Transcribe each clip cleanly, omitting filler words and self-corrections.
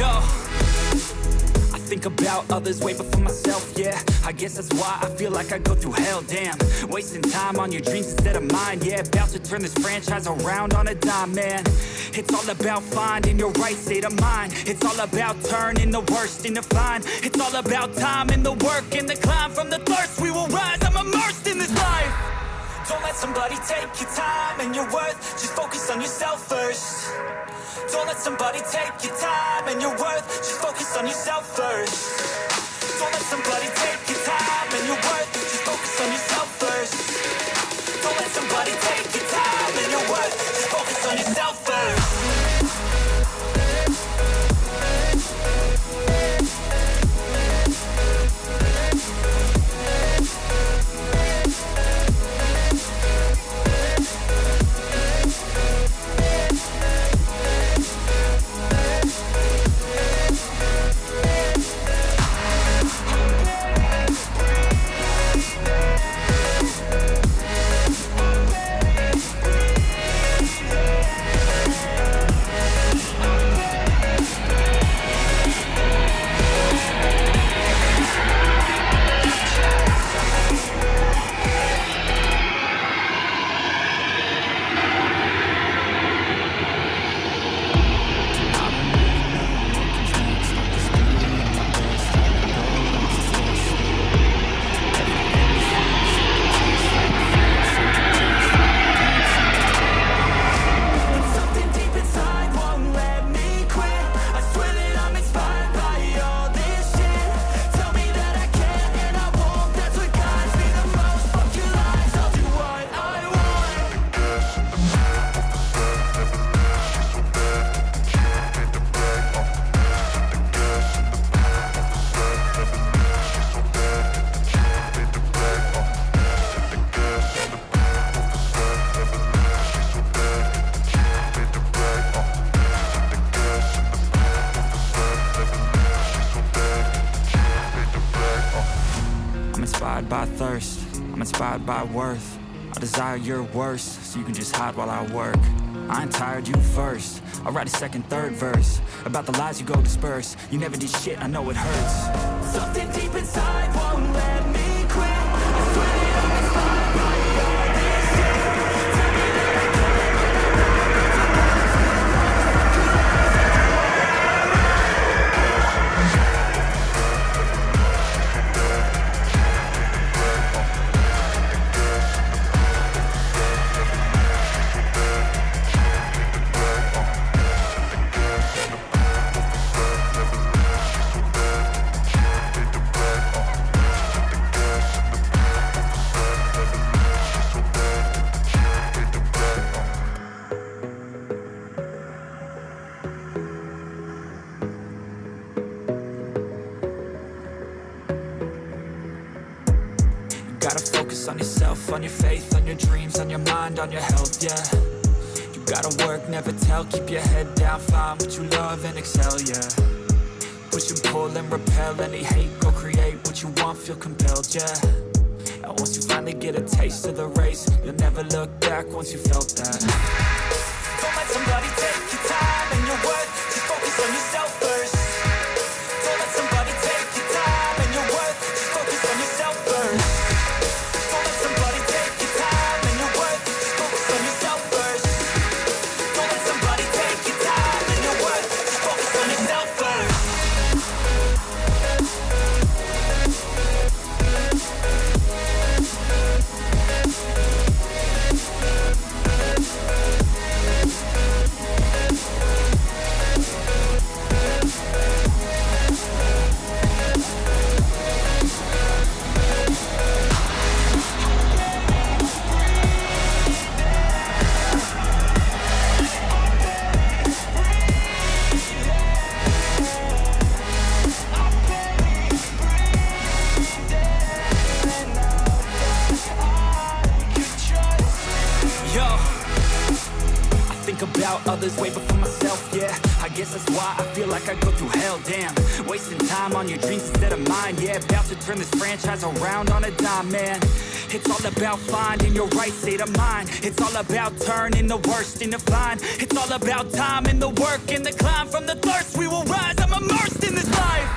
Yo, I think about others way before myself, yeah. I guess that's why I feel like I go through hell, damn. Wasting time on your dreams instead of mine, yeah. About to turn this franchise around on a dime, man. It's all about finding your right state of mind. It's all about turning the worst into fine. It's all about time and the work and the climb. From the thirst we will rise, I'm immersed in this life. Don't let somebody take your time and your worth. Just focus on yourself first. Don't let somebody take your time and your worth. Just focus on yourself first. Don't let somebody take your time and your worth. Just focus on yourself first. Don't let somebody take your time and your worth. Just focus on yourself first. By thirst, I'm inspired by worth. I desire your worst, so you can just hide while I work. I ain't tired, you first. I'll write a second, third verse about the lies you go disperse. You never did shit, I know it hurts. Something deep inside won't let me quit. I swear that I'm inspired by all this shit. Tell me that I gotta focus on yourself, on your faith, on your dreams, on your mind, on your health, yeah. You gotta work, never tell, keep your head down, find what you love and excel, yeah. Push and pull and repel any hate, go create what you want, feel compelled, yeah. And once you finally get a taste of the race, you'll never look back once you felt that. Don't let somebody take your time and your worth, just focus on yourself first. Don't let somebody take your time and your worth, just focus on yourself first. Others way before myself, yeah. I guess guess that's why I feel like I go through hell, damn. Wasting time on your dreams instead of mine, yeah. About to turn this franchise around on a dime, man. It's all about finding your right state of mind. It's all about turning the worst into fine. It's all about time and the work and the climb. From the thirst we will rise, I'm immersed in this life.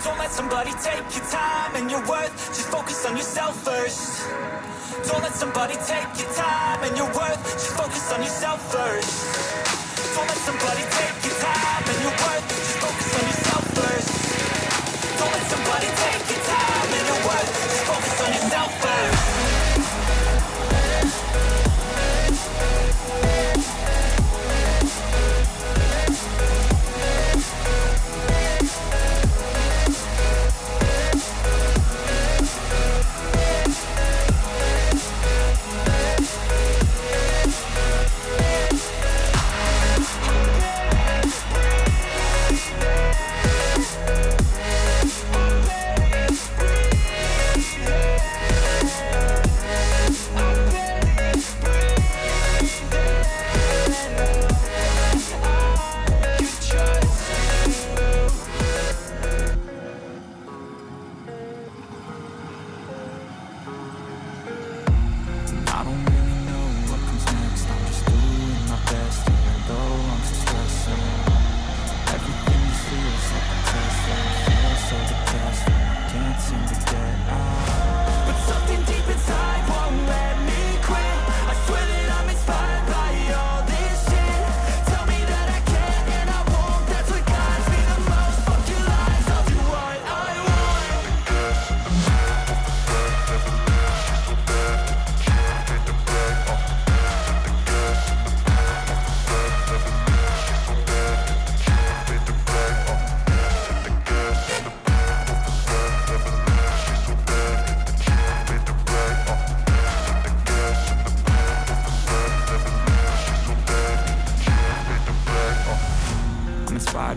Don't let somebody take your time and your worth. Just focus on yourself first. Don't let somebody take your time and your worth. Just focus on yourself first. Don't let somebody take your time and your worth. Just focus on yourself first. Don't let somebody take your time and your worth. Just focus on yourself first.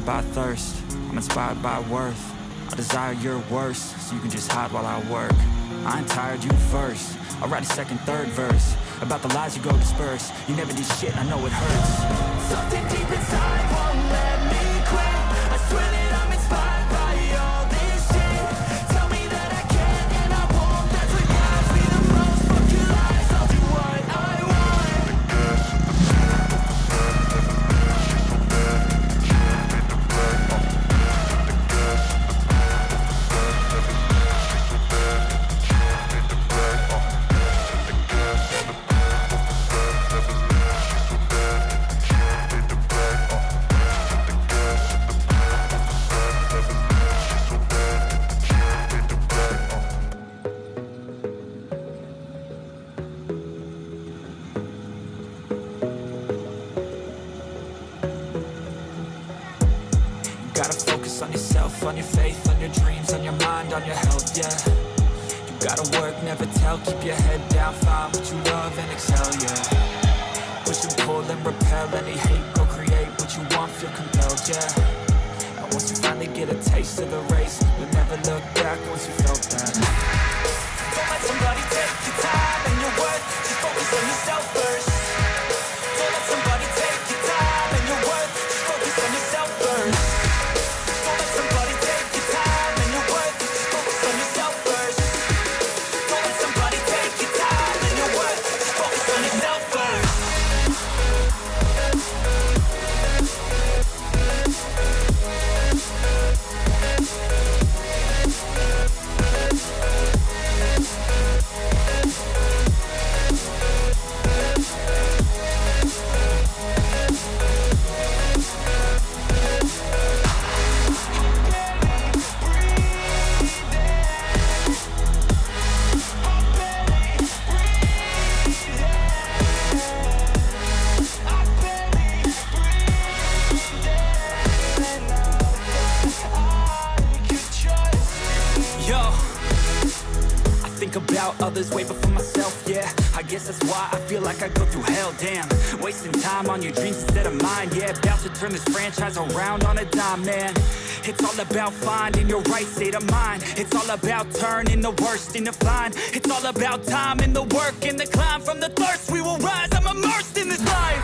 By thirst, I'm inspired by worth. I desire your worst, so you can just hide while I work. I ain't tired, you first. I'll write a second, third verse about the lies you go disperse. You never did shit, I know it hurts. Something deep inside won't let me quit. I swear that I'm inspired by all this shit. Tell me that I can and I won't. That's what guides me the most. Fuck your lies, I'll do what I want. On yourself, on your faith, on your dreams, on your mind, on your health, yeah. You gotta work, never tell, keep your head down, find what you love and excel, yeah. Push and pull and repel any hate, go create what you want, feel compelled, yeah. And once you finally get a taste of the race, you'll never look back once you felt that. Don't let somebody take your time and your worth, just focus on yourself first. Don't let somebody take your time and your worth, just focus on yourself first. About others way before myself, yeah. I guess that's why I feel like I go through hell, damn. Wasting time on your dreams instead of mine, yeah. About to turn this franchise around on a dime, man. It's all about finding your right state of mind. It's all about turning the worst into fine. It's all about time and the work and the climb. From the thirst we will rise, I'm immersed in this life.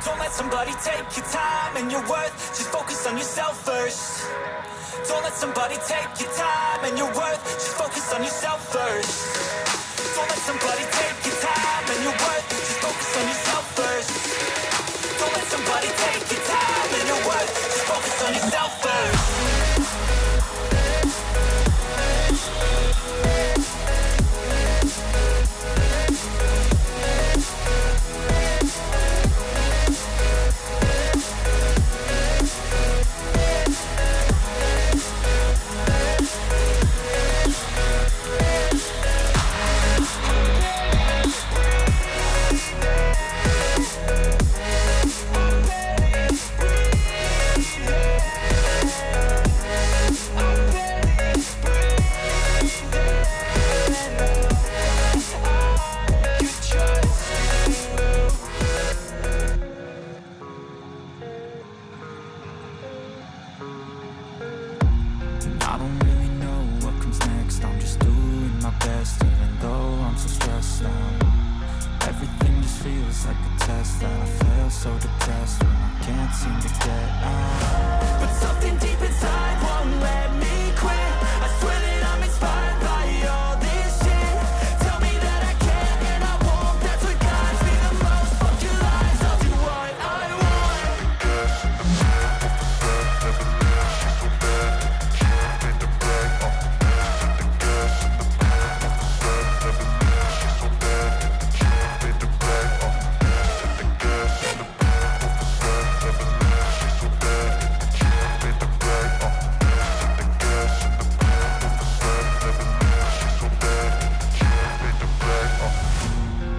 Don't let somebody take your time and your worth. Just focus on yourself first. Don't let somebody take your time and your worth. Just focus on yourself first. Don't let somebody take your time and your worth. Just focus on yourself first. Don't let somebody take your time and your worth. Just focus on yourself first. I don't really know what comes next. I'm just doing my best, even though I'm so stressed out. Everything just feels like a test that I fail, so depressed when I can't seem to get out. But something deep inside won't let me quit. I swear that I'm inspired by all this shit. Tell me that I can and I won't. That's what guides me the most. Fuck your lies, I'll do what I want.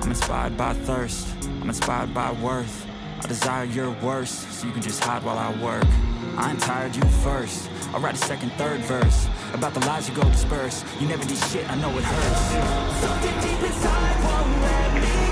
I'm inspired by thirst, I'm inspired by worth. I desire your worst, so you can just hide while I work. I ain't tired, you first. I'll write a second, third verse about the lies you go disperse. You never did shit, I know it hurts. Something deep inside won't let me